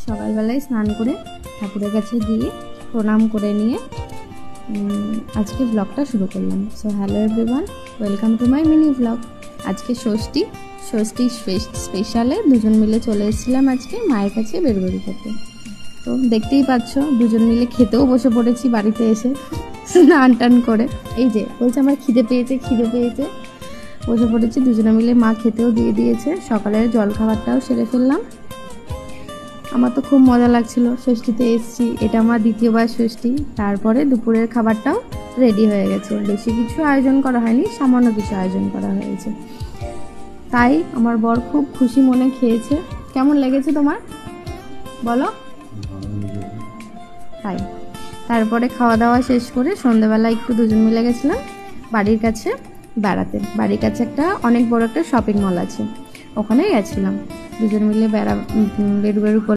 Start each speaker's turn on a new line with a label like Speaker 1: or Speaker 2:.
Speaker 1: সকালবেলায় স্নান করে ঠাকুরের কাছে গিয়ে প্রণাম করে নিয়ে আজকে ব্লগটা শুরু করলাম। So hello everyone, welcome to my mini blog. আজকে ষষ্ঠী স্পেশালে দুজন মিলে চলে এসেছিলাম আজকে মায়ের কাছে বেরবেরি খেতে। তো দেখতেই পাচ্ছ দুজন মিলে খেতেও বসে পড়েছি বাড়িতে এসে স্নান টান করে। এই যে বলছে আমার খিদে পেয়েছে বসে পড়েছি দুজনে মিলে। মা খেতেও দিয়ে দিয়েছে, সকালের জলখাবারটাও সেরে ফেললাম। আমার তো খুব মজা লাগছিল, ষষ্ঠীতে এসেছি, এটা আমার দ্বিতীয়বার ষষ্ঠী। তারপরে দুপুরের খাবারটাও রেডি হয়ে গেছে, বেশি কিছু আয়োজন করা হয়নি, সামান্য কিছু আয়োজন করা হয়েছে। তাই আমার বর খুব খুশি মনে খেয়েছে। কেমন লেগেছে তোমার বলো? তাই তারপরে খাওয়া দাওয়া শেষ করে সন্ধ্যেবেলা একটু দুজন মিলে গেছিলাম বাড়ির কাছে বেড়াতে। বাড়ির কাছে অনেক বড় একটা শপিং মল আছে, ওখানেই গেছিলাম দুজন মিলে বেরু করে।